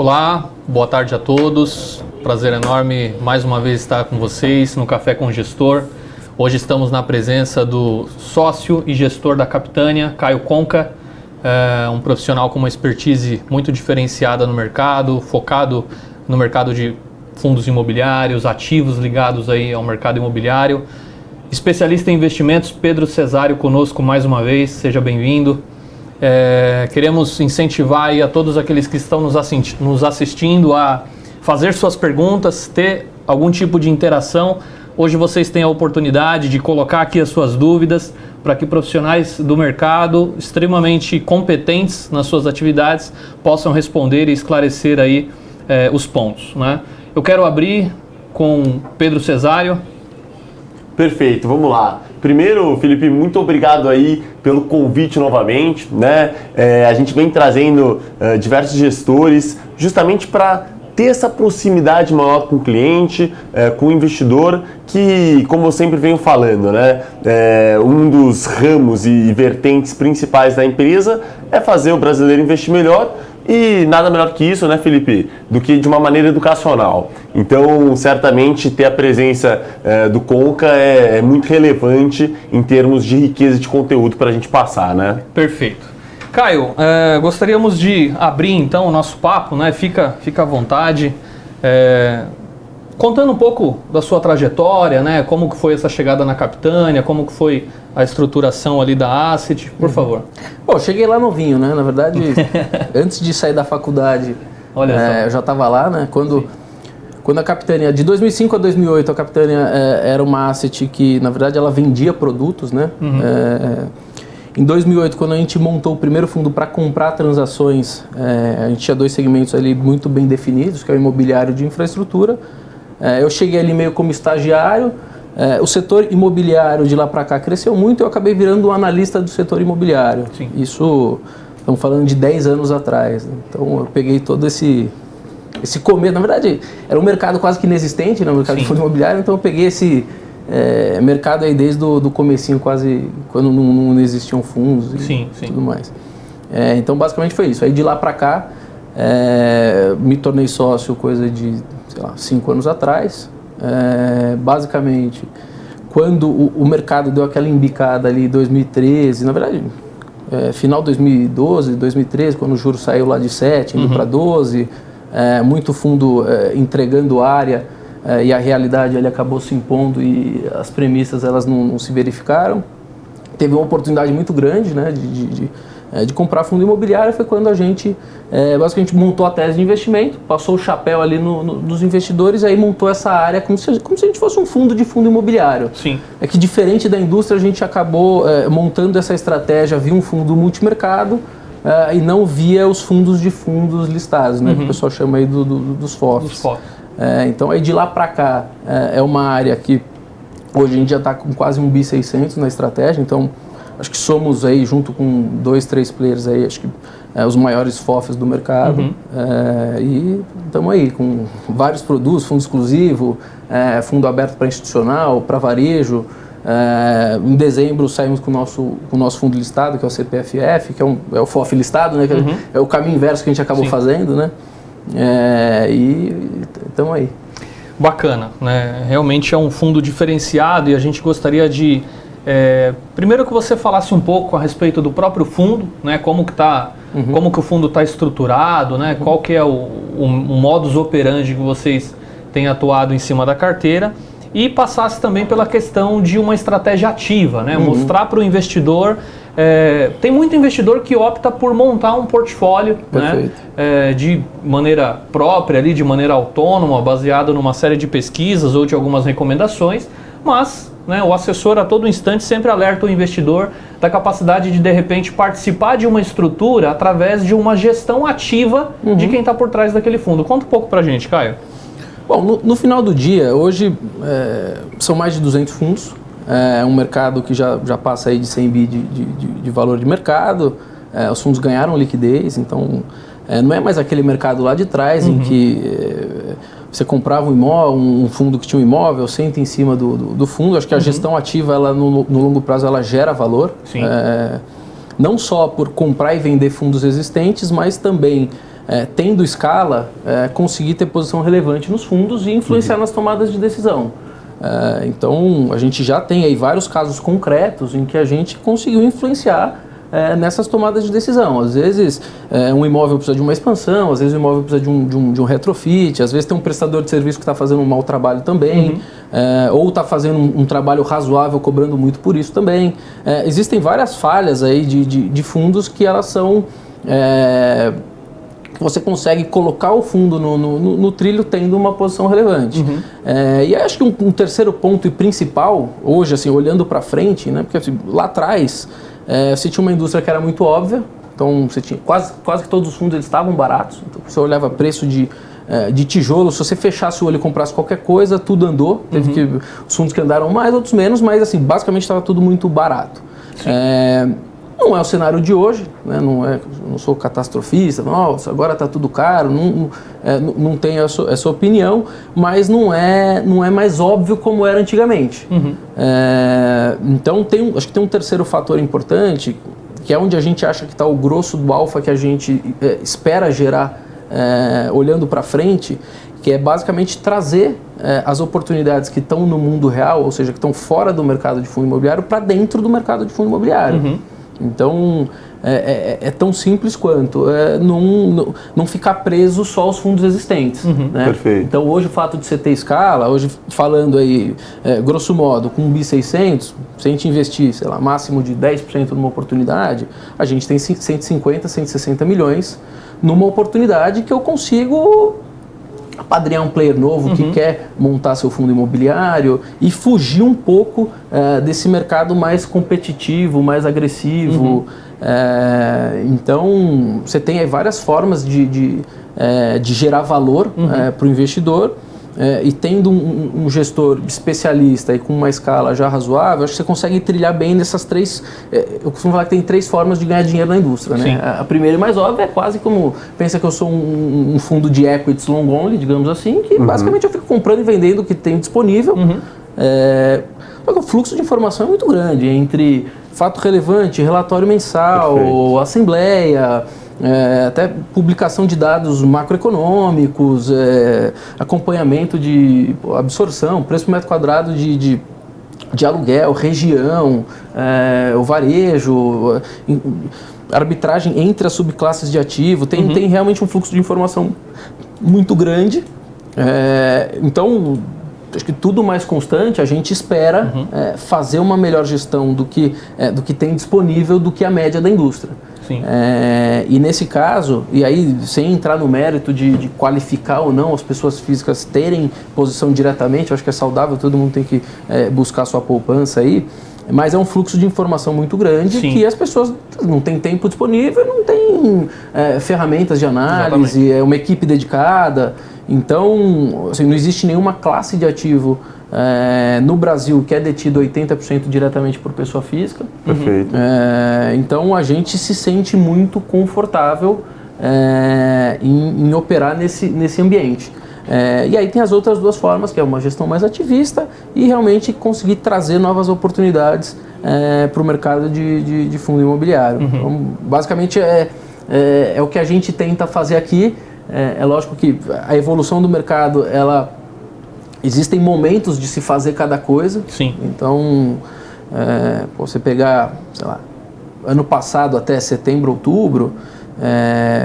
Olá, boa tarde a todos. Prazer enorme mais uma vez estar com vocês no Café com o Gestor. Hoje estamos na presença do sócio e gestor da Capitânia, Caio Conca, um profissional com uma expertise muito diferenciada no mercado, focado no mercado de fundos imobiliários, ativos ligados aí ao mercado imobiliário. Especialista em investimentos, Pedro Cesário conosco mais uma vez, seja bem-vindo. Queremos incentivar aí a todos aqueles que estão nos assistindo a fazer suas perguntas, ter algum tipo de interação. Hoje vocês têm a oportunidade de colocar aqui as suas dúvidas para que profissionais do mercado extremamente competentes nas suas atividades possam responder e esclarecer aí os pontos, né? Eu quero abrir com Pedro Cesário. Perfeito, vamos lá. Primeiro, Felipe, muito obrigado aí pelo convite novamente, né? A gente vem trazendo diversos gestores justamente para ter essa proximidade maior com o cliente, com o investidor, que, como eu sempre venho falando, né? Um dos ramos e vertentes principais da empresa é fazer o brasileiro investir melhor. E nada melhor que isso, né, Felipe, do que de uma maneira educacional. Então, certamente, ter a presença do Conca é muito relevante em termos de riqueza de conteúdo para a gente passar, né? Perfeito. Caio, gostaríamos de abrir, então, o nosso papo, né? Fica à vontade. Contando um pouco da sua trajetória, né? Como que foi essa chegada na Capitânia, como que foi a estruturação ali da Asset, por favor. Bom, eu cheguei lá novinho, né? Na verdade, antes de sair da faculdade, eu já estava lá, né? Quando a Capitânia, de 2005 a 2008, a Capitânia era uma Asset que, na verdade, ela vendia produtos, né? Em 2008, quando a gente montou o primeiro fundo para comprar transações, a gente tinha dois segmentos ali muito bem definidos, que é o imobiliário de infraestrutura. Eu cheguei ali meio como estagiário, o setor imobiliário de lá para cá cresceu muito e eu acabei virando um analista do setor imobiliário. Sim. Isso, estamos falando de 10 anos atrás. Né? Então eu peguei todo esse começo, na verdade era um mercado quase que inexistente, né? O mercado de fundo imobiliário, então eu peguei esse mercado aí desde o comecinho, quase quando não existiam fundos e tudo mais. Então basicamente foi isso. Aí de lá para cá me tornei sócio coisa de, sei lá, 5 anos atrás. Basicamente, quando o mercado deu aquela embicada ali em 2013, na verdade, final de 2012, 2013, quando o juro saiu lá de 7, indo para 12, muito fundo entregando área, e a realidade ele acabou se impondo e as premissas elas não se verificaram. Teve uma oportunidade muito grande, né, de comprar fundo imobiliário. Foi quando a gente basicamente montou a tese de investimento, passou o chapéu ali dos investidores e aí montou essa área como se a gente fosse um fundo de fundo imobiliário. Sim. É que diferente da indústria, a gente acabou montando essa estratégia via um fundo multimercado e não via os fundos de fundos listados, né, que o pessoal chama aí dos FOFs. Então aí de lá para cá é uma área que hoje a gente já está com quase 1.600 na estratégia, então acho que somos aí, junto com 2, 3 players aí, acho que os maiores FOFs do mercado. E estamos aí com vários produtos, fundo exclusivo, fundo aberto para institucional, para varejo. Em dezembro saímos com o nosso fundo listado, que é o CPFF, que é o FOF listado, né? É o caminho inverso que a gente acabou fazendo, né? E estamos aí. Bacana, né? Realmente é um fundo diferenciado e a gente gostaria de primeiro que você falasse um pouco a respeito do próprio fundo, né? Como que o fundo está estruturado, né? Qual que é o modus operandi que vocês têm atuado em cima da carteira e passasse também pela questão de uma estratégia ativa, né? Mostrar para o investidor, tem muito investidor que opta por montar um portfólio, né? De maneira própria, ali, de maneira autônoma, baseado numa série de pesquisas ou de algumas recomendações, mas o assessor a todo instante sempre alerta o investidor da capacidade de repente participar de uma estrutura através de uma gestão ativa de quem está por trás daquele fundo. Conta um pouco pra gente, Caio. Bom, no final do dia, hoje são mais de 200 fundos, é um mercado que já passa aí de 100 bi de valor de mercado, os fundos ganharam liquidez, então não é mais aquele mercado lá de trás em que você comprava um fundo que tinha um imóvel, senta em cima do fundo. Acho que a gestão ativa, ela, no longo prazo, ela gera valor. Não só por comprar e vender fundos existentes, mas também tendo escala, conseguir ter posição relevante nos fundos e influenciar nas tomadas de decisão. Então, a gente já tem aí vários casos concretos em que a gente conseguiu influenciar nessas tomadas de decisão. Às vezes, um imóvel precisa de uma expansão, às vezes o imóvel precisa de um retrofit, às vezes tem um prestador de serviço que está fazendo um mau trabalho também, ou está fazendo um trabalho razoável, cobrando muito por isso também. Existem várias falhas aí de fundos que elas são... você consegue colocar o fundo no trilho tendo uma posição relevante. E acho que um terceiro ponto e principal, hoje, assim, olhando para frente, né, porque assim, lá atrás você tinha uma indústria que era muito óbvia, então você tinha quase que todos os fundos eles estavam baratos, então você olhava preço de tijolo, se você fechasse o olho e comprasse qualquer coisa, tudo andou, teve os fundos que andaram mais, outros menos, mas assim, basicamente estava tudo muito barato. Não é o cenário de hoje, né? Não sou catastrofista, nossa, agora está tudo caro, não tenho essa opinião, mas não é mais óbvio como era antigamente. Então, acho que tem um terceiro fator importante, que é onde a gente acha que está o grosso do alfa que a gente espera gerar olhando para frente, que é basicamente trazer as oportunidades que estão no mundo real, ou seja, que estão fora do mercado de fundo imobiliário, para dentro do mercado de fundo imobiliário. Então, é tão simples quanto não ficar preso só aos fundos existentes. Né? Perfeito. Então, hoje o fato de você ter escala, hoje falando aí, grosso modo, com um BI 600, se a gente investir, sei lá, máximo de 10% numa oportunidade, a gente tem 150, 160 milhões numa oportunidade que eu consigo apadrinhar um player novo que quer montar seu fundo imobiliário e fugir um pouco desse mercado mais competitivo, mais agressivo. Então, você tem aí várias formas de gerar valor para o investidor. E tendo um gestor especialista e com uma escala já razoável, acho que você consegue trilhar bem nessas três... eu costumo falar que tem três formas de ganhar dinheiro na indústria. Né? A primeira e mais óbvia é quase como... Pensa que eu sou um fundo de equities long only, digamos assim, que basicamente eu fico comprando e vendendo o que tem disponível. Só que o fluxo de informação é muito grande entre fato relevante, relatório mensal, perfeito, assembleia... até publicação de dados macroeconômicos, acompanhamento de absorção, preço por metro quadrado de aluguel, região, o varejo, arbitragem entre as subclasses de ativo, tem realmente um fluxo de informação muito grande. Então, acho que tudo mais constante, a gente espera fazer uma melhor gestão do que tem disponível do que a média da indústria. E nesse caso, e aí sem entrar no mérito de qualificar ou não as pessoas físicas terem posição diretamente, eu acho que é saudável, todo mundo tem que buscar sua poupança aí, mas é um fluxo de informação muito grande que as pessoas não têm tempo disponível, não têm ferramentas de análise, uma equipe dedicada. Então, assim, não existe nenhuma classe de ativo no Brasil que é detido 80% diretamente por pessoa física. Perfeito. Então a gente se sente muito confortável em operar nesse ambiente. E aí tem as outras duas formas, que é uma gestão mais ativista e realmente conseguir trazer novas oportunidades para o mercado de fundo imobiliário. Então, basicamente é o que a gente tenta fazer aqui. É lógico que a evolução do mercado, existem momentos de se fazer cada coisa. Então, você pegar, sei lá, ano passado até setembro, outubro,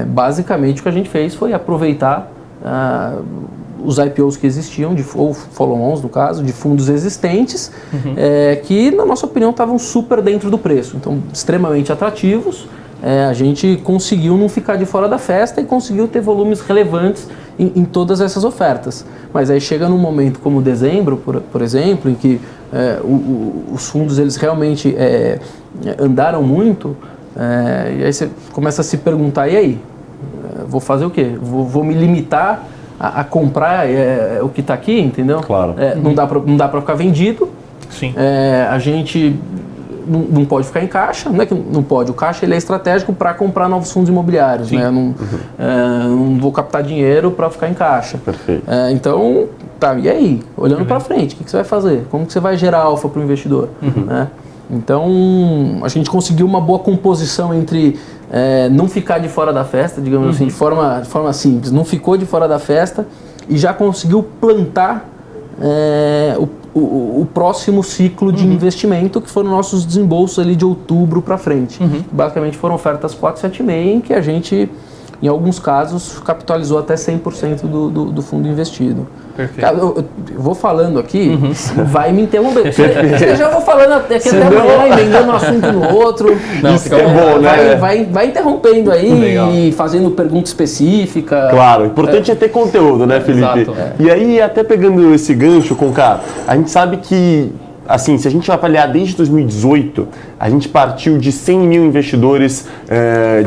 basicamente o que a gente fez foi aproveitar os IPOs que existiam, ou follow-ons no caso, de fundos existentes, que na nossa opinião estavam super dentro do preço, então extremamente atrativos. A gente conseguiu não ficar de fora da festa e conseguiu ter volumes relevantes em todas essas ofertas. Mas aí chega num momento como dezembro, por exemplo, em que os fundos eles realmente andaram muito, e aí você começa a se perguntar, e aí? Vou fazer o quê? Vou me limitar a comprar o que está aqui, entendeu? Claro. Não dá para ficar vendido. A gente... Não pode ficar em caixa, não é que não pode, o caixa ele é estratégico para comprar novos fundos imobiliários, né? Não vou captar dinheiro para ficar em caixa. Perfeito. Então, tá, e aí? Olhando para frente, o que você vai fazer? Como que você vai gerar alfa para o investidor? Né? Então, a gente conseguiu uma boa composição entre não ficar de fora da festa, digamos assim, de forma simples, não ficou de fora da festa e já conseguiu plantar o próximo ciclo de investimento, que foram nossos desembolsos ali de outubro para frente. Basicamente foram ofertas 476, em que a gente, em alguns casos, capitalizou até 100% do fundo investido. Perfeito. Cara, eu vou falando aqui, vai me interromper. Eu já vou falando aqui até amanhã, emendando um assunto no outro. Não, isso é bom, né? Vai interrompendo aí Legal. e fazendo pergunta específica. Claro, o importante é ter conteúdo, né, Felipe? Exato. E aí, até pegando esse gancho, Conká, a gente sabe que, assim, se a gente avaliar desde 2018, a gente partiu de 100 mil investidores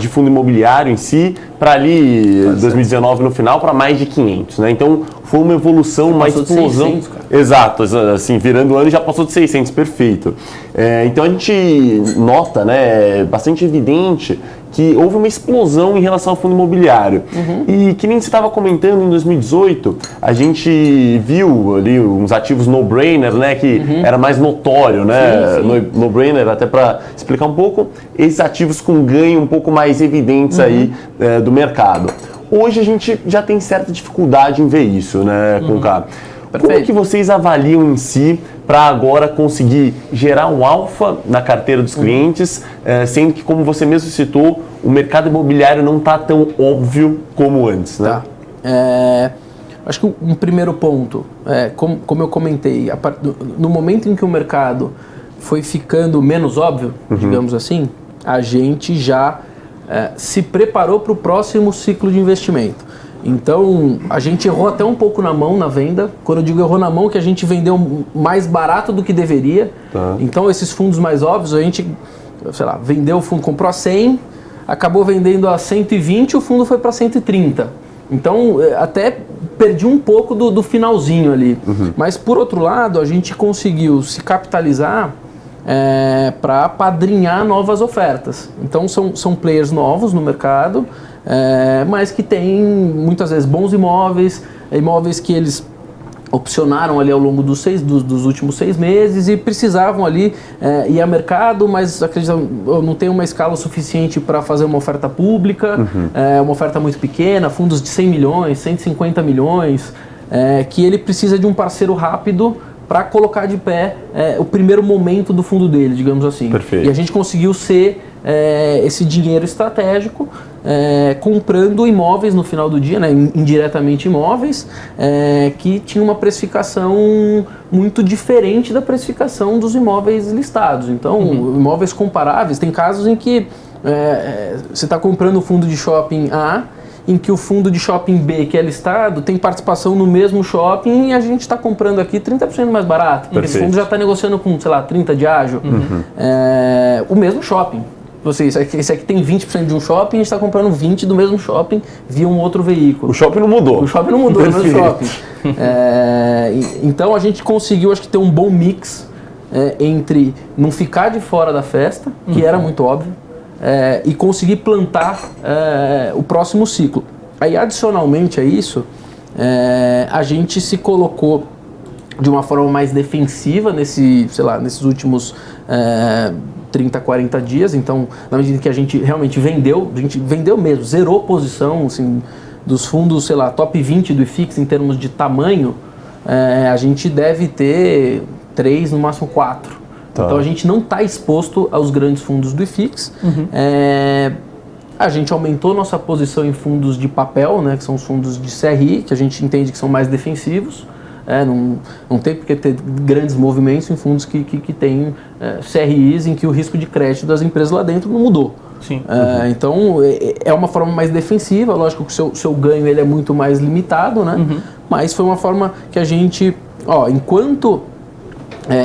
de fundo imobiliário em si, para ali, 2019 no final, para mais de 500, né? Então, foi uma evolução, uma explosão. 600, cara. Exato, assim, virando o ano já passou de 600, perfeito. Então a gente nota, né, bastante evidente que houve uma explosão em relação ao fundo imobiliário. E que nem você estava comentando, em 2018, a gente viu ali uns ativos no-brainer, né, que era mais notório, né, Sim. no-brainer, até para explicar um pouco, esses ativos com ganho um pouco mais evidentes aí do mercado. Hoje a gente já tem certa dificuldade em ver isso, né, Conká? Como que vocês avaliam em si para agora conseguir gerar um alfa na carteira dos clientes, sendo que, como você mesmo citou, o mercado imobiliário não está tão óbvio como antes, né? Tá. Acho que um primeiro ponto, como eu comentei, no momento em que o mercado foi ficando menos óbvio, digamos assim, a gente já se preparou para o próximo ciclo de investimento. Então, a gente errou até um pouco na mão na venda. Quando eu digo errou na mão, que a gente vendeu mais barato do que deveria. Tá. Então, esses fundos mais óbvios, a gente, sei lá, vendeu o fundo, comprou a 100, acabou vendendo a 120, o fundo foi para 130. Então, até perdi um pouco do finalzinho ali. Mas, por outro lado, a gente conseguiu se capitalizar para apadrinhar novas ofertas. Então, são players novos no mercado, mas que têm muitas vezes bons imóveis que eles opcionaram ali ao longo dos últimos 6 meses e precisavam ali ir a mercado, mas acreditam, não tem uma escala suficiente para fazer uma oferta pública, uma oferta muito pequena, fundos de 100 milhões, 150 milhões, que ele precisa de um parceiro rápido para colocar de pé o primeiro momento do fundo dele, digamos assim. Perfeito. E a gente conseguiu ser esse dinheiro estratégico, comprando imóveis no final do dia, né, indiretamente imóveis, que tinham uma precificação muito diferente da precificação dos imóveis listados. Então, imóveis comparáveis, tem casos em que você está comprando o fundo de shopping A, em que o fundo de shopping B, que é listado, tem participação no mesmo shopping e a gente está comprando aqui 30% mais barato. Porque esse fundo já está negociando com, sei lá, 30 de ágio. O mesmo shopping. Esse aqui tem 20% de um shopping e a gente está comprando 20% do mesmo shopping via um outro veículo. O shopping não mudou. O shopping não mudou, é o mesmo shopping. Então a gente conseguiu, acho que, ter um bom mix entre não ficar de fora da festa, que era muito óbvio, e conseguir plantar o próximo ciclo. Aí, adicionalmente a isso, a gente se colocou de uma forma mais defensiva nesses últimos 30, 40 dias. Então, na medida que a gente realmente vendeu mesmo, zerou posição assim, dos fundos, sei lá, top 20 do IFIX em termos de tamanho, a gente deve ter 3, no máximo 4. Tá. Então a gente não está exposto aos grandes fundos do IFIX. A gente aumentou nossa posição em fundos de papel, né, que são os fundos de CRI, que a gente entende que são mais defensivos. Não tem por que ter grandes movimentos em fundos que têm CRIs em que o risco de crédito das empresas lá dentro não mudou. Sim. Então é uma forma mais defensiva, lógico que o seu ganho ele é muito mais limitado, né? Mas foi uma forma que a gente, enquanto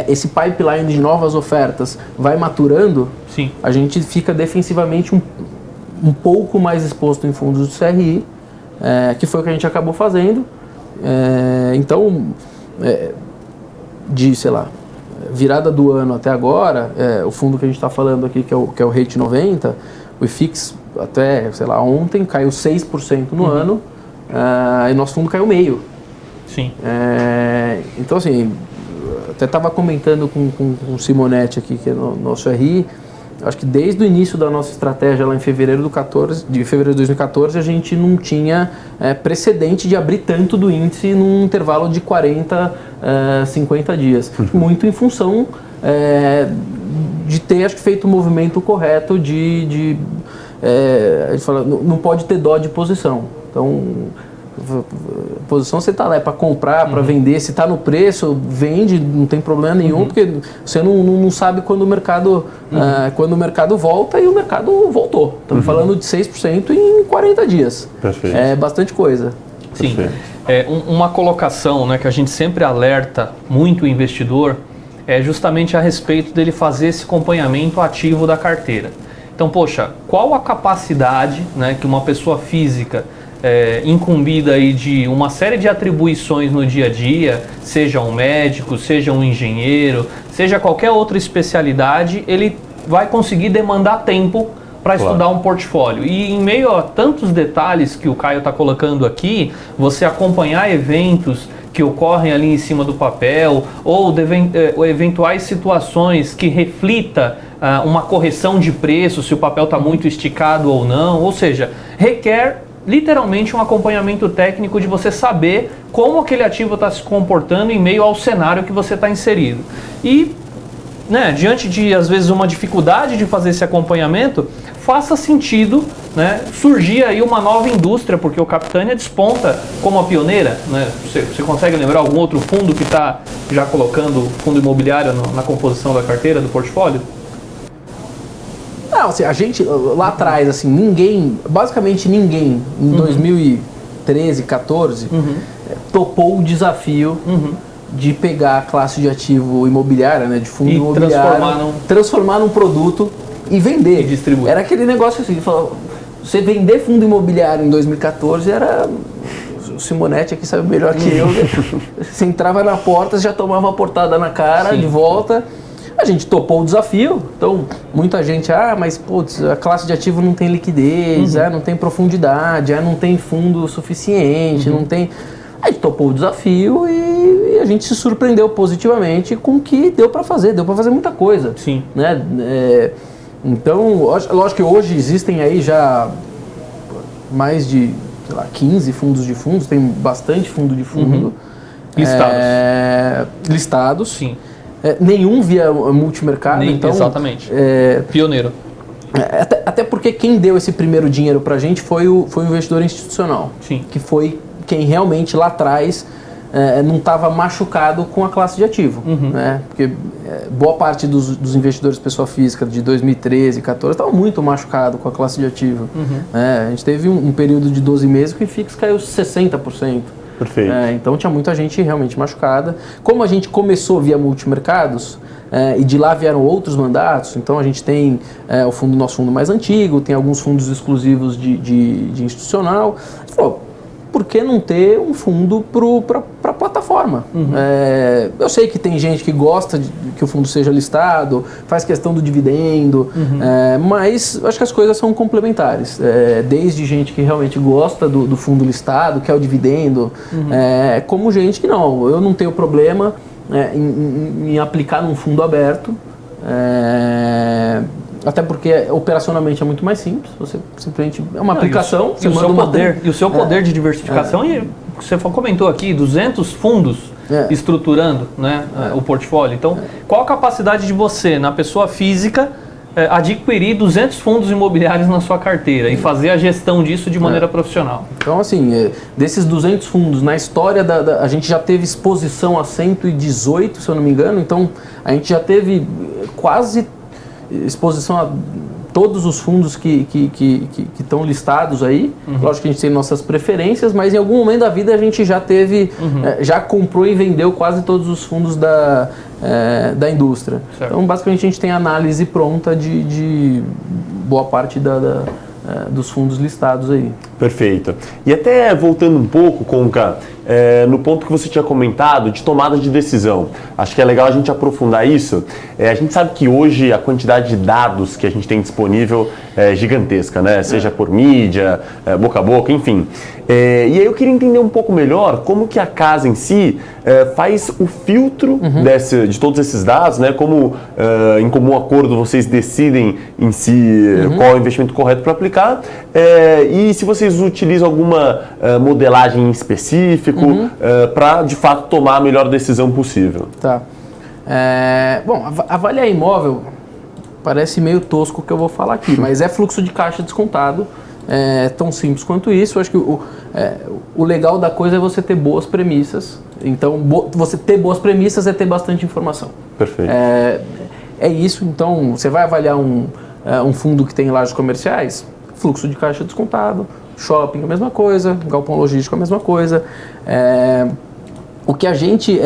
esse pipeline de novas ofertas vai maturando, Sim. a gente fica defensivamente um pouco mais exposto em fundos de CRI, que foi o que a gente acabou fazendo. Então, sei lá, virada do ano até agora, o fundo que a gente está falando aqui, que é o Rate 90, o IFIX até, sei lá, ontem caiu 6% no ano, e nosso fundo caiu meio. Sim. Então, assim, até estava comentando com o Simonetti aqui, que é nosso RI, acho que desde o início da nossa estratégia lá em fevereiro de 2014, a gente não tinha precedente de abrir tanto do índice num intervalo de 40, 50 dias. Muito em função de ter, acho que, feito o movimento correto a gente fala, não pode ter dó de posição. Então, posição você está lá para comprar, para vender, se está no preço, vende, não tem problema nenhum, porque você não sabe quando o mercado volta, e o mercado voltou. Estamos falando de 6% em 40 dias. Perfeito. É bastante coisa. Sim. Uma colocação, né, que a gente sempre alerta muito o investidor é justamente a respeito dele fazer esse acompanhamento ativo da carteira. Então, poxa, qual a capacidade, né, que uma pessoa física incumbida aí de uma série de atribuições no dia a dia, seja um médico, seja um engenheiro, seja qualquer outra especialidade, ele vai conseguir demandar tempo para estudar um portfólio. E em meio a tantos detalhes que o Caio está colocando aqui, você acompanhar eventos que ocorrem ali em cima do papel, ou eventuais situações que reflita uma correção de preço, se o papel está muito esticado ou não, ou seja, requer literalmente um acompanhamento técnico de você saber como aquele ativo está se comportando em meio ao cenário que você está inserido. E, né, diante de, às vezes, uma dificuldade de fazer esse acompanhamento, faça sentido, né, surgir aí uma nova indústria, porque o Capitânia desponta como a pioneira, né? Você consegue lembrar algum outro fundo que está já colocando fundo imobiliário na composição da carteira, do portfólio? Não, assim, a gente lá atrás, assim, basicamente ninguém, em 2013, 14, topou o desafio de pegar a classe de ativo imobiliária, né, de fundo imobiliário, transformar num produto e vender. E distribuir. Era aquele negócio assim, você vender fundo imobiliário em 2014 era... O Simonetti aqui sabe melhor que eu. Você entrava na porta, você já tomava uma portada na cara, de volta. A gente topou o desafio, então muita gente, mas putz, a classe de ativo não tem liquidez, não tem profundidade, não tem fundo suficiente, não tem... A gente topou o desafio e a gente se surpreendeu positivamente com o que deu para fazer muita coisa. Sim. Né? Então, lógico que hoje existem aí já mais de, sei lá, 15 fundos de fundos, tem bastante fundo de fundo. Listados. Sim. Nenhum via multimercado, então... Exatamente. Pioneiro. Até porque quem deu esse primeiro dinheiro pra gente foi o investidor institucional. Sim. Que foi quem realmente lá atrás não estava machucado com a classe de ativo. Né? Porque boa parte dos investidores pessoa física de 2013, 2014 estavam muito machucado com a classe de ativo. A gente teve um período de 12 meses que o IFIX caiu 60%. Perfeito. Então tinha muita gente realmente machucada. Como a gente começou via multimercados, e de lá vieram outros mandatos, então a gente tem nosso fundo mais antigo, tem alguns fundos exclusivos de institucional. A gente falou, por que não ter um fundo para a plataforma? Eu sei que tem gente que gosta que o fundo seja listado, faz questão do dividendo, mas acho que as coisas são complementares. Desde gente que realmente gosta do fundo listado, que é o dividendo, como gente que não, eu não tenho problema em aplicar num fundo aberto. Até porque operacionalmente é muito mais simples, você simplesmente é uma aplicação, e o seu poder de diversificação, e você comentou aqui, 200 fundos estruturando, né, o portfólio. Então, qual a capacidade de você, na pessoa física, adquirir 200 fundos imobiliários na sua carteira e fazer a gestão disso de maneira profissional? Então, assim, desses 200 fundos, na história a gente já teve exposição a 118, se eu não me engano, então a gente já teve quase exposição a todos os fundos que estão listados aí. Lógico que a gente tem nossas preferências, mas em algum momento da vida a gente já teve, já comprou e vendeu quase todos os fundos da indústria. Certo. Então, basicamente, a gente tem análise pronta de boa parte dos fundos listados aí. Perfeito. E até voltando um pouco, Conca, no ponto que você tinha comentado de tomada de decisão, acho que é legal a gente aprofundar isso. A gente sabe que hoje a quantidade de dados que a gente tem disponível gigantesca, né? Seja por mídia, boca a boca, enfim. E aí eu queria entender um pouco melhor como que a casa em si faz o filtro de todos esses dados, né? Como em comum acordo vocês decidem em si qual é o investimento correto para aplicar, e se vocês utilizam alguma modelagem em específico para de fato tomar a melhor decisão possível. Tá. Bom, avaliar imóvel parece meio tosco o que eu vou falar aqui, mas é fluxo de caixa descontado, tão simples quanto isso. Eu acho que o legal da coisa é você ter boas premissas. Então, você ter boas premissas é ter bastante informação. Perfeito. É isso. Então, você vai avaliar um fundo que tem lajes comerciais, fluxo de caixa descontado, shopping a mesma coisa, galpão logístico a mesma coisa. O que a gente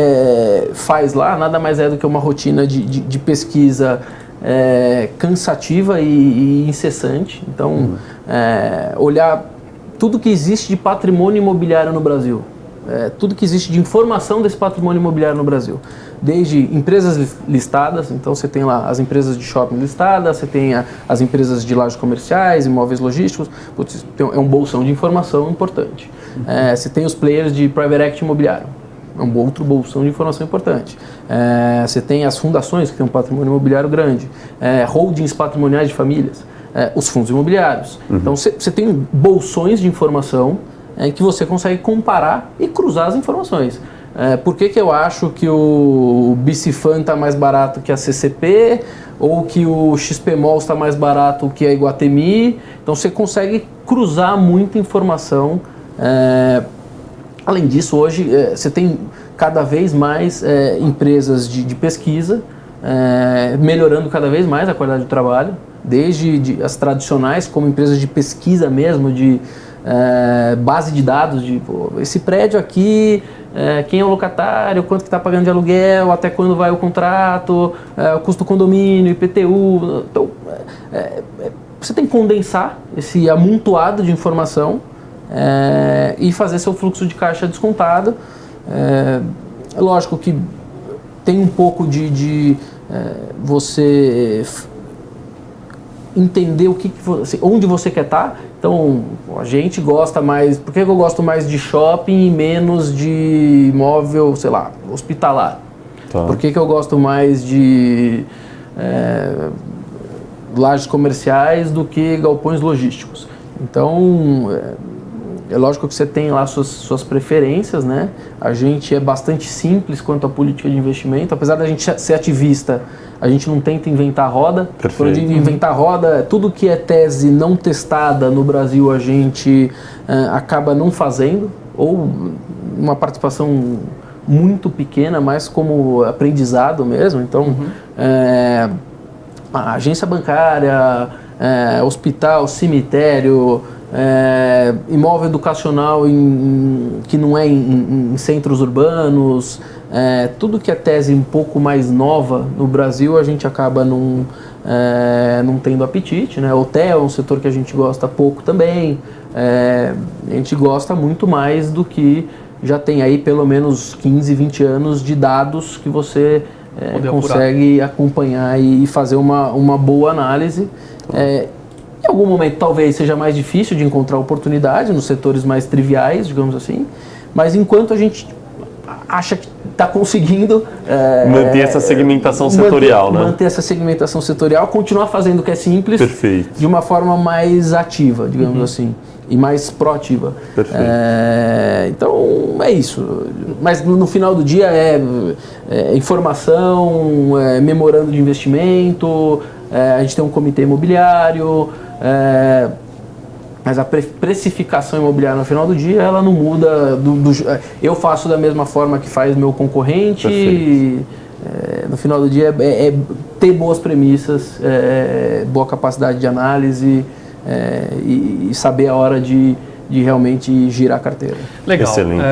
faz lá nada mais é do que uma rotina de pesquisa cansativa e incessante. Então, olhar tudo que existe de patrimônio imobiliário no Brasil, tudo que existe de informação desse patrimônio imobiliário no Brasil, desde empresas listadas, então você tem lá as empresas de shopping listadas, você tem as empresas de lajes comerciais, imóveis logísticos, é um bolsão de informação importante. Você tem os players de private equity imobiliário, é um outro bolsão de informação importante. Você tem as fundações que têm um patrimônio imobiliário grande, holdings patrimoniais de famílias, os fundos imobiliários. Então você tem bolsões de informação que você consegue comparar e cruzar as informações. Por que eu acho que o BC-Fan está mais barato que a CCP, ou que o XPMOL está mais barato que a Iguatemi? Então você consegue cruzar muita informação. Além disso, hoje você tem cada vez mais empresas de pesquisa melhorando cada vez mais a qualidade do trabalho, desde as tradicionais, como empresas de pesquisa mesmo, de base de dados, de esse prédio aqui, quem é o locatário, quanto que está pagando de aluguel, até quando vai o contrato, o custo do condomínio, IPTU. Então, você tem que condensar esse amontoado de informação e fazer seu fluxo de caixa descontado. É lógico que tem um pouco de você entender onde você quer estar. Então, a gente gosta mais... Por que eu gosto mais de shopping e menos de imóvel, sei lá, hospitalar? Tá. Por que eu gosto mais de lajes comerciais do que galpões logísticos? Então, é lógico que você tem lá suas preferências, né? A gente é bastante simples quanto à política de investimento. Apesar da gente ser ativista, a gente não tenta inventar roda. Perfeito. Quando a gente inventar roda, tudo que é tese não testada no Brasil, a gente acaba não fazendo, ou uma participação muito pequena, mais como aprendizado mesmo. Então, a agência bancária, hospital, cemitério, imóvel educacional que não é em centros urbanos, tudo que é tese um pouco mais nova no Brasil, a gente acaba não tendo apetite, né? Hotel é um setor que a gente gosta pouco também. A gente gosta muito mais do que já tem aí pelo menos 15, 20 anos de dados que você consegue acompanhar e fazer uma boa análise. Em algum momento talvez seja mais difícil de encontrar oportunidade nos setores mais triviais, digamos assim, mas enquanto a gente acha que está conseguindo manter essa segmentação setorial, né? Manter essa segmentação setorial, continuar fazendo o que é simples. Perfeito. De uma forma mais ativa, digamos assim, e mais proativa. Perfeito. Então é isso, mas no final do dia informação, memorando de investimento, a gente tem um comitê imobiliário, mas a precificação imobiliária no final do dia ela não muda. Eu faço da mesma forma que faz meu concorrente. No final do dia é ter boas premissas, boa capacidade de análise e saber a hora de realmente girar a carteira. Legal. Excelente.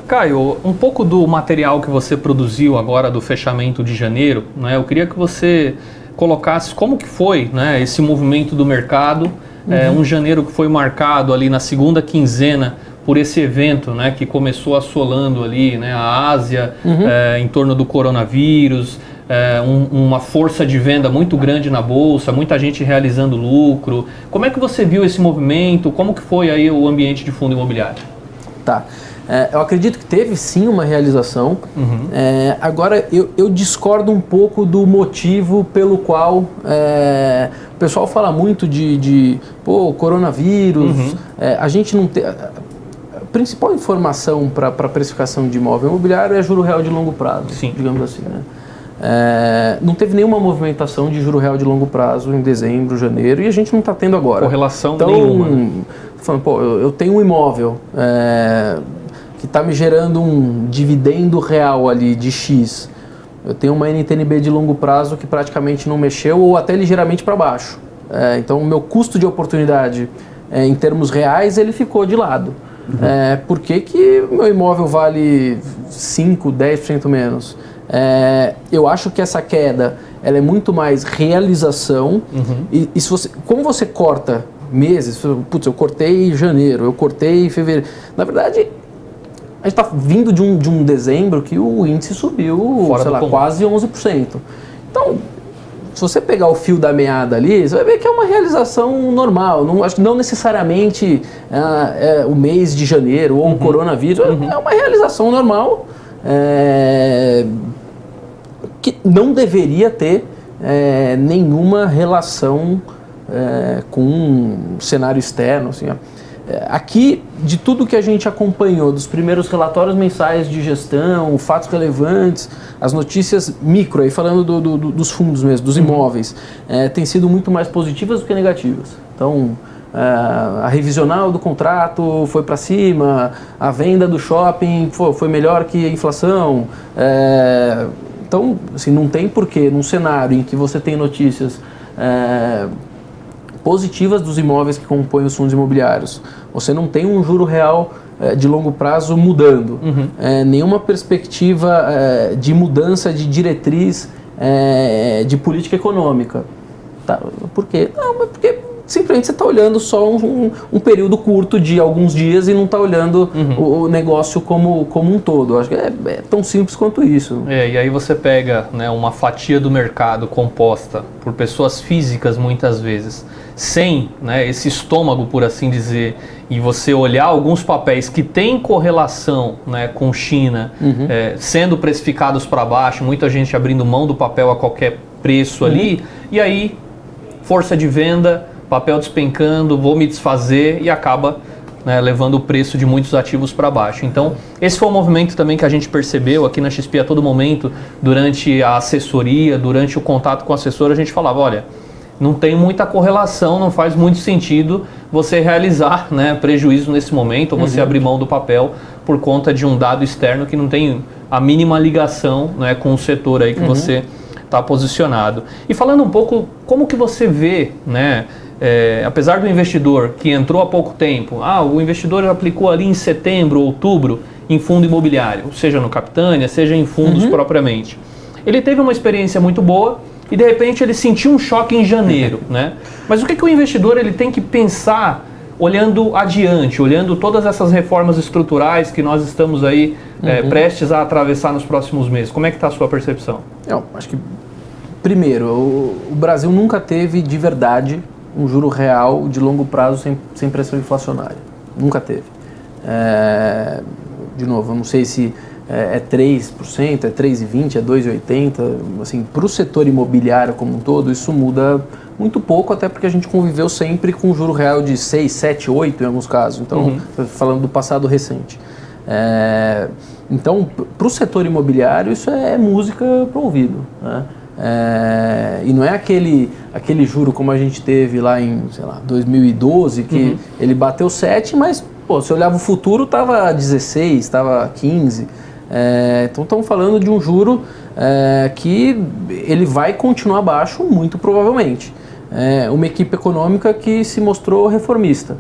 Caio, um pouco do material que você produziu agora do fechamento de janeiro, né, eu queria que você colocasse como que foi, né, esse movimento do mercado, um janeiro que foi marcado ali na segunda quinzena por esse evento, né, que começou assolando ali, né, a Ásia, em torno do coronavírus, uma força de venda muito grande na Bolsa, muita gente realizando lucro. Como é que você viu esse movimento? Como que foi aí o ambiente de fundo imobiliário? Tá. Eu acredito que teve sim uma realização. Agora, eu discordo um pouco do motivo pelo qual o pessoal fala muito de coronavírus. A gente não tem... A principal informação para a precificação de imóvel imobiliário é juro real de longo prazo, sim, digamos assim, né? Não teve nenhuma movimentação de juro real de longo prazo em dezembro, janeiro, e a gente não está tendo agora. Correlação nenhuma. Né? Falando, eu tenho um imóvel que está me gerando um dividendo real ali de X. Eu tenho uma NTNB de longo prazo que praticamente não mexeu ou até ligeiramente para baixo. Então, o meu custo de oportunidade em termos reais, ele ficou de lado. Por que o meu imóvel vale 5%, 10% menos? Eu acho que essa queda ela é muito mais realização. E se você, como você corta meses, putz, eu cortei janeiro, eu cortei fevereiro. Na verdade, a gente está vindo de um dezembro que o índice subiu, quase 11%. Então, se você pegar o fio da meada ali, você vai ver que é uma realização normal. Acho que não necessariamente o mês de janeiro ou o coronavírus. É uma realização normal que não deveria ter nenhuma relação com um cenário externo. Assim, aqui, de tudo que a gente acompanhou, dos primeiros relatórios mensais de gestão, fatos relevantes, as notícias micro, aí falando dos fundos mesmo, dos imóveis, têm sido muito mais positivas do que negativas. Então, a revisional do contrato foi para cima, a venda do shopping foi melhor que a inflação. Então, assim, não tem porquê, num cenário em que você tem notícias positivas dos imóveis que compõem os fundos imobiliários, você não tem um juro real de longo prazo mudando, nenhuma perspectiva de mudança de diretriz de política econômica. Tá, por quê? Não, mas porque simplesmente você está olhando só um período curto de alguns dias e não está olhando o negócio como um todo. Acho que é tão simples quanto isso. E aí você pega, né, uma fatia do mercado composta por pessoas físicas muitas vezes, sem, né, esse estômago, por assim dizer, e você olhar alguns papéis que têm correlação, né, com China, sendo precificados para baixo, muita gente abrindo mão do papel a qualquer preço ali, e aí força de venda, papel despencando, vou me desfazer e acaba, né, levando o preço de muitos ativos para baixo. Então, esse foi um movimento também que a gente percebeu aqui na XP a todo momento, durante a assessoria, durante o contato com o assessor, a gente falava, olha, não tem muita correlação, não faz muito sentido você realizar, né, prejuízo nesse momento, ou você abrir mão do papel por conta de um dado externo que não tem a mínima ligação, né, com o setor aí que você está posicionado. E falando um pouco, como que você vê, né, apesar do investidor que entrou há pouco tempo, o investidor aplicou ali em setembro, outubro, em fundo imobiliário, seja no Capitânia, seja em fundos propriamente. Ele teve uma experiência muito boa e de repente ele sentiu um choque em janeiro, né? Mas o que o investidor ele tem que pensar olhando adiante, olhando todas essas reformas estruturais que nós estamos aí prestes a atravessar nos próximos meses? Como é que está a sua percepção? Eu acho que, primeiro, o Brasil nunca teve de verdade um juro real de longo prazo sem pressão inflacionária. Nunca teve. De novo, eu não sei se é 3%, é 3,20%, é 2,80%. Assim, para o setor imobiliário como um todo, isso muda muito pouco, até porque a gente conviveu sempre com um juro real de 6%, 7%, 8% em alguns casos. Então, falando do passado recente. Então, para o setor imobiliário, isso é música para o ouvido, né? E não é aquele juro como a gente teve lá em, sei lá, 2012, que ele bateu 7, mas se olhava o futuro, estava 16, estava 15. Então estamos falando de um juro que ele vai continuar baixo, muito provavelmente. Uma equipe econômica que se mostrou reformista.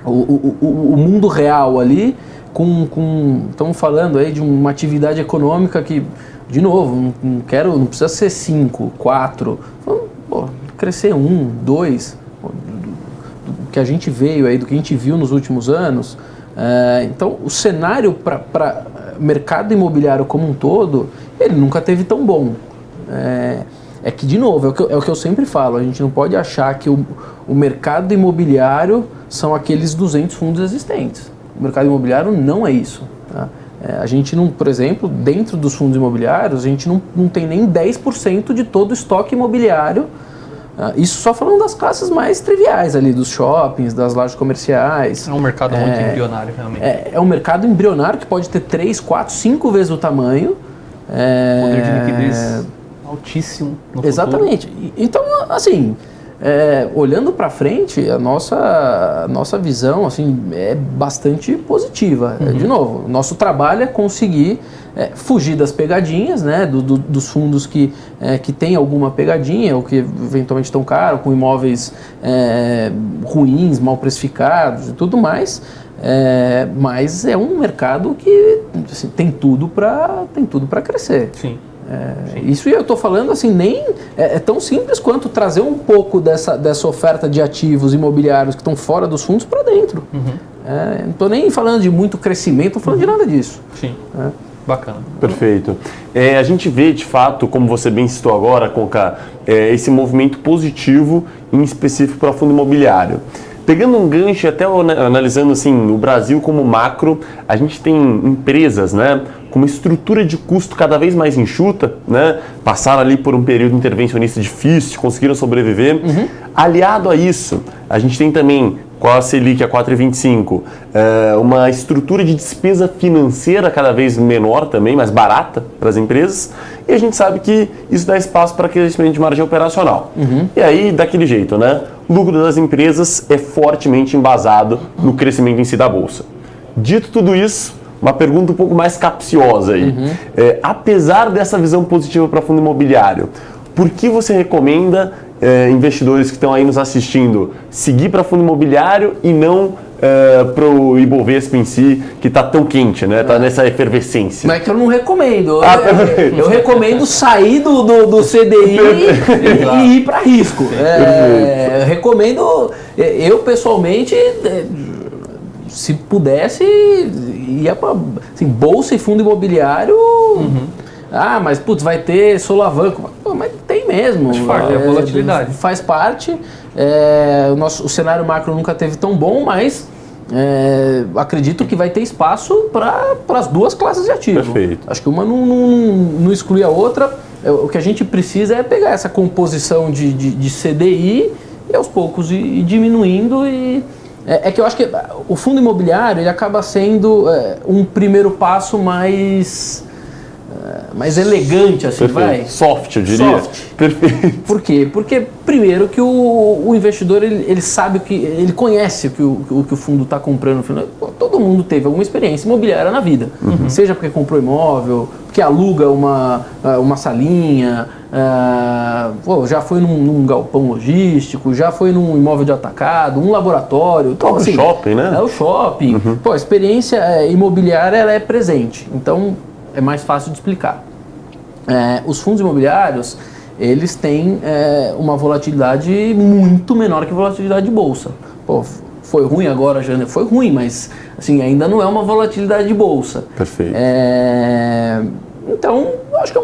O mundo real ali, estamos falando aí de uma atividade econômica que, de novo, não precisa ser 5, 4, crescer 1, 2, do que a gente veio aí, do que a gente viu nos últimos anos. Então, o cenário para mercado imobiliário como um todo, ele nunca teve tão bom. É que, de novo, é o que eu sempre falo, a gente não pode achar que o mercado imobiliário são aqueles 200 fundos existentes. O mercado imobiliário não é isso. Tá? A gente não, por exemplo, dentro dos fundos imobiliários, a gente não tem nem 10% de todo o estoque imobiliário. Isso só falando das classes mais triviais ali, dos shoppings, das lojas comerciais. É um mercado muito embrionário, realmente. É um mercado embrionário que pode ter 3, 4, 5 vezes o tamanho. Poder de liquidez altíssimo no Exatamente. futuro. Então, assim, olhando para frente, a nossa visão assim, é bastante positiva. De novo, nosso trabalho é conseguir fugir das pegadinhas, né, dos fundos que tem alguma pegadinha ou que eventualmente estão caros, com imóveis ruins, mal precificados e tudo mais. Mas é um mercado que assim, tem tudo para crescer. Sim. Isso eu estou falando assim, nem é tão simples quanto trazer um pouco dessa oferta de ativos imobiliários que estão fora dos fundos para dentro. Não estou nem falando de muito crescimento, estou falando de nada disso. Sim. Bacana. Perfeito. A gente vê, de fato, como você bem citou agora, Conca, esse movimento positivo, em específico para fundo imobiliário. Pegando um gancho, até analisando assim, o Brasil como macro, a gente tem empresas, né, com uma estrutura de custo cada vez mais enxuta, né, passaram ali por um período intervencionista difícil, conseguiram sobreviver. Aliado a isso, a gente tem também, com a Selic a 4,25, uma estrutura de despesa financeira cada vez menor também, mais barata para as empresas, e a gente sabe que isso dá espaço para crescimento de margem operacional. E aí, daquele jeito, né? O lucro das empresas é fortemente embasado no crescimento em si da Bolsa. Dito tudo isso, uma pergunta um pouco mais capciosa aí. Apesar dessa visão positiva para fundo imobiliário, por que você recomenda investidores que estão aí nos assistindo seguir para fundo imobiliário e não para o Ibovespa em si, que está tão quente, né? Está nessa efervescência? Mas é que eu não recomendo. Eu recomendo sair do CDI e ir para risco. Eu recomendo, eu pessoalmente, se pudesse, ia para assim, bolsa e fundo imobiliário. Mas putz, vai ter solavanco. Pô, mas tem mesmo. Faz parte, é volatilidade. Faz parte. O cenário macro nunca teve tão bom, mas acredito que vai ter espaço para as duas classes de ativo. Perfeito. Acho que uma não exclui a outra. O que a gente precisa é pegar essa composição de CDI e aos poucos ir diminuindo. É que eu acho que o fundo imobiliário ele acaba sendo um primeiro passo mais elegante, assim, Perfeito. vai? Soft, eu diria. Soft. Perfeito. Por quê? Porque, primeiro, que o investidor, ele sabe ele conhece o que o fundo está comprando. Todo mundo teve alguma experiência imobiliária na vida. Seja porque comprou imóvel, porque aluga uma salinha, já foi num galpão logístico, já foi num imóvel de atacado, um laboratório. Então, assim, shopping, né? É o shopping. A experiência imobiliária ela é presente. Então, é mais fácil de explicar. Os fundos imobiliários, eles têm uma volatilidade muito menor que a volatilidade de bolsa. Foi ruim agora, janeiro? Foi ruim, mas assim, ainda não é uma volatilidade de bolsa. Perfeito. Então, acho que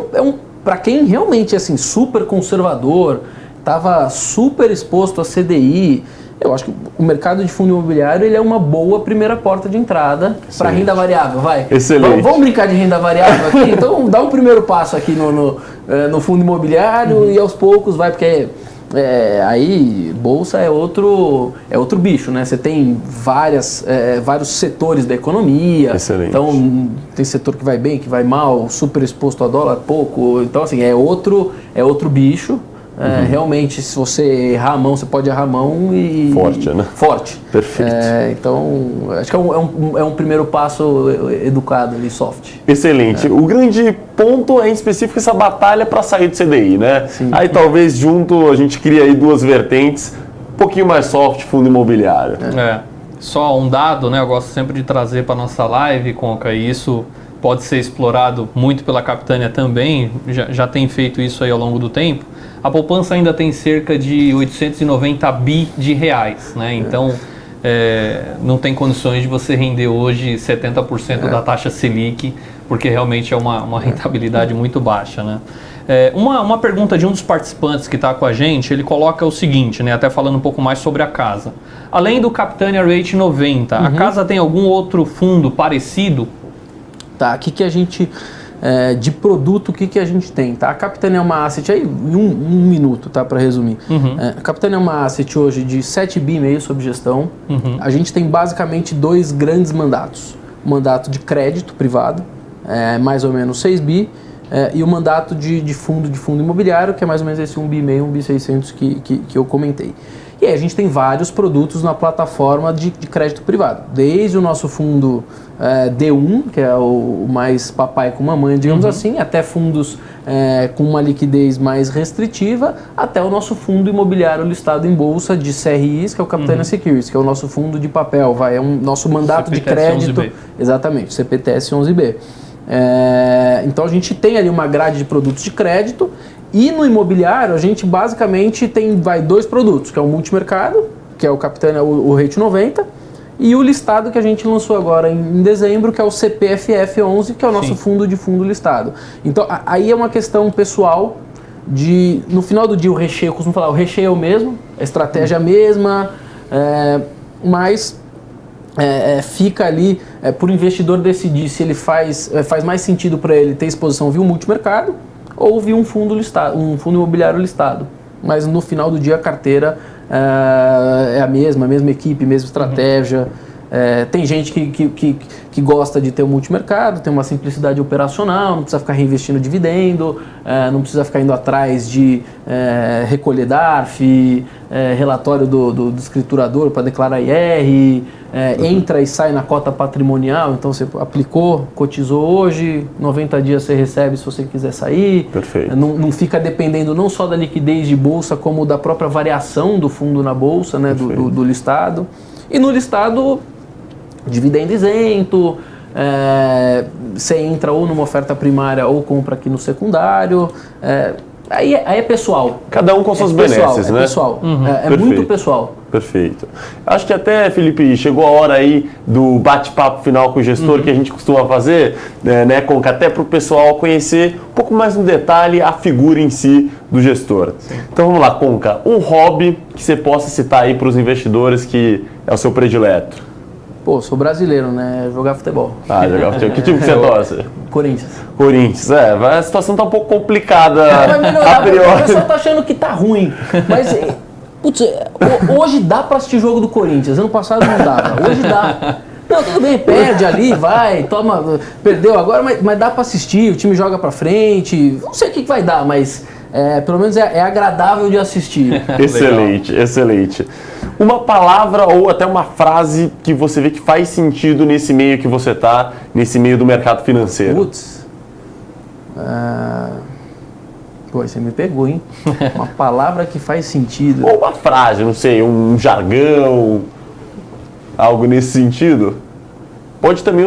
para quem realmente é assim, super conservador, estava super exposto a CDI, eu acho que o mercado de fundo imobiliário ele é uma boa primeira porta de entrada para renda variável, vai. Excelente. Vamos brincar de renda variável aqui? Então dá um primeiro passo aqui no fundo imobiliário e aos poucos vai, porque aí bolsa é outro bicho, né? Você tem vários setores da economia. Excelente. Então tem setor que vai bem, que vai mal, super exposto a dólar, pouco. Então assim, é outro bicho. Realmente, se você errar a mão, você pode errar a mão e... Forte, né? Forte. Perfeito. Então, acho que é um primeiro passo educado ali, soft. Excelente. O grande ponto é, em específico, essa batalha para sair do CDI, né? Sim. Aí, talvez, junto, a gente cria aí duas vertentes, um pouquinho mais soft, fundo imobiliário. Só um dado, né? Eu gosto sempre de trazer para nossa live, Conca, e isso pode ser explorado muito pela Capitânia também, já tem feito isso aí ao longo do tempo. A poupança ainda tem cerca de 890 bi de reais, né? Então, não tem condições de você render hoje 70% da taxa Selic, porque realmente é uma rentabilidade muito baixa, né? Uma pergunta de um dos participantes que está com a gente, ele coloca o seguinte, né, até falando um pouco mais sobre a casa. Além do Capitânia Rate 90, a casa tem algum outro fundo parecido? Tá, aqui que a gente... de produto, o que a gente tem, tá? A Capitânia é uma asset, aí em um minuto, tá? Para resumir. A Capitânia é uma asset hoje de 7,5 bi sob gestão. A gente tem basicamente 2 grandes mandatos. O mandato de crédito privado, mais ou menos 6 bi, e o mandato de fundo imobiliário, que é mais ou menos esse 1,5 bi, 1,6 bi que eu comentei. E aí a gente tem vários produtos na plataforma de crédito privado, desde o nosso fundo D1, que é o mais papai com mamãe, digamos assim, até fundos com uma liquidez mais restritiva, até o nosso fundo imobiliário listado em bolsa de CRIs, que é o Capitânia Securities, que é o nosso fundo de papel, é um nosso mandato de crédito. 11B. Exatamente, CPTS 11B. Então a gente tem ali uma grade de produtos de crédito. E no imobiliário a gente basicamente tem 2 produtos, que é o multimercado, que é o Capitânia, o Rate 90, e o listado que a gente lançou agora em dezembro, que é o CPFF 11, que é o nosso fundo de fundo listado. Então aí é uma questão pessoal no final do dia o recheio, eu costumo falar, o recheio é o mesmo, a estratégia é a mesma, mas fica ali por o investidor decidir se ele faz mais sentido para ele ter exposição via o multimercado, ou via um fundo imobiliário listado. Mas no final do dia a carteira é a mesma equipe, mesma estratégia. Tem gente que gosta de ter o multimercado, tem uma simplicidade operacional, não precisa ficar reinvestindo dividendo, não precisa ficar indo atrás de recolher DARF, relatório do escriturador para declarar IR, entra e sai na cota patrimonial, então você aplicou, cotizou hoje, 90 dias você recebe se você quiser sair. Perfeito. Não fica dependendo não só da liquidez de bolsa, como da própria variação do fundo na bolsa, né, do listado. E no listado, dividendo isento, você entra ou numa oferta primária ou compra aqui no secundário. Aí é pessoal. Cada um com suas benesses, né? É pessoal. É muito pessoal. Perfeito. Acho que até, Felipe, chegou a hora aí do bate-papo final com o gestor que a gente costuma fazer, né, Conca? Até para o pessoal conhecer um pouco mais no detalhe a figura em si do gestor. Sim. Então vamos lá, Conca. Um hobby que você possa citar aí para os investidores que é o seu predileto. Pô, sou brasileiro, né? Jogar futebol. Jogar futebol. Que time que você torce? Corinthians. Corinthians, a situação tá um pouco complicada. Vai melhorar, a priori. O pessoal tá achando que tá ruim. Mas, putz, hoje dá pra assistir jogo do Corinthians. Ano passado não dava. Hoje dá. Não, tudo bem, perde ali, vai, toma, perdeu agora, mas dá pra assistir, o time joga pra frente. Não sei o que vai dar, mas pelo menos é agradável de assistir. Excelente, excelente. Uma palavra ou até uma frase que você vê que faz sentido nesse meio que você está, nesse meio do mercado financeiro. Putz. Pô, você me pegou, hein? Uma palavra que faz sentido. Ou uma frase, não sei, um jargão, algo nesse sentido. Pode também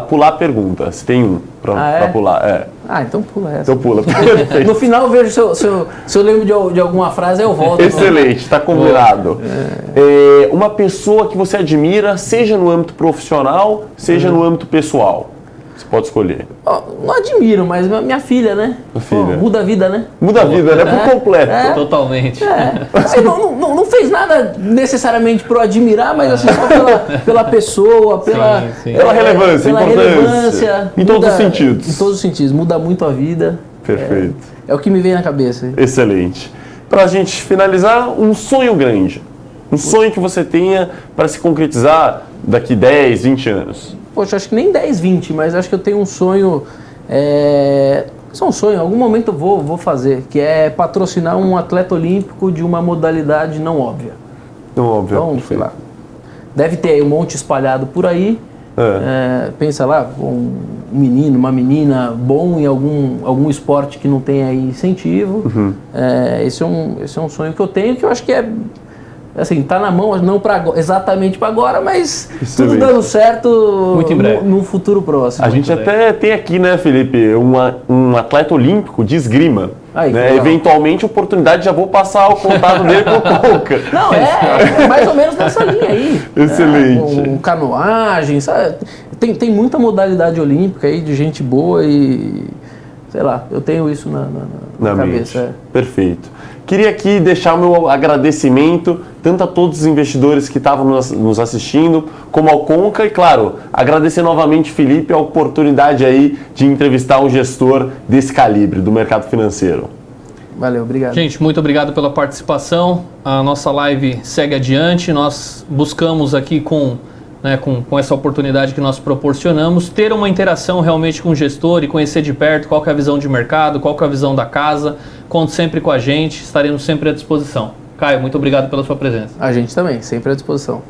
pular a pergunta, se tem um para pular. Então pula essa. Então pula. No final eu vejo se eu lembro de alguma frase, eu volto. Excelente, está combinado. Uma pessoa que você admira, seja no âmbito profissional, seja no âmbito pessoal. Você pode escolher. Não admiro, mas minha filha, né? Muda a vida, né? Muda a vida, né? Por completo. Totalmente. Assim, não fez nada necessariamente para eu admirar, mas assim, só pela pessoa, pela relevância, importância. Em todos os sentidos. Em todos os sentidos. Muda muito a vida. Perfeito. É o que me vem na cabeça. Excelente. Para a gente finalizar, um sonho grande. Um sonho que você tenha para se concretizar daqui 10, 20 anos. Poxa, acho que nem 10, 20, mas acho que eu tenho um sonho, só um sonho, em algum momento eu vou fazer, que é patrocinar um atleta olímpico de uma modalidade não óbvia. Não óbvia. Então, sei lá, deve ter um monte espalhado por aí, pensa lá, um menino, uma menina bom em algum esporte que não tem aí incentivo, esse é um sonho que eu tenho, que eu acho que assim, tá na mão, não exatamente para agora, mas Excelente. tudo dando certo muito em breve. No futuro próximo. A gente até tem aqui, né, Felipe, um atleta olímpico de esgrima. Aí, né? Eventualmente, oportunidade, já vou passar o contato dele pro Conca. Não, é mais ou menos nessa linha aí. Excelente. Canoagem, sabe? Tem muita modalidade olímpica aí de gente boa e, sei lá, eu tenho isso na cabeça. Perfeito. Queria aqui deixar o meu agradecimento tanto a todos os investidores que estavam nos assistindo, como ao Conca e, claro, agradecer novamente, Felipe, a oportunidade aí de entrevistar um gestor desse calibre do mercado financeiro. Valeu, obrigado. Gente, muito obrigado pela participação. A nossa live segue adiante. Nós buscamos aqui com essa oportunidade que nós proporcionamos, ter uma interação realmente com o gestor e conhecer de perto qual que é a visão de mercado, qual que é a visão da casa. Conte sempre com a gente, estaremos sempre à disposição. Caio, muito obrigado pela sua presença. A gente também, sempre à disposição.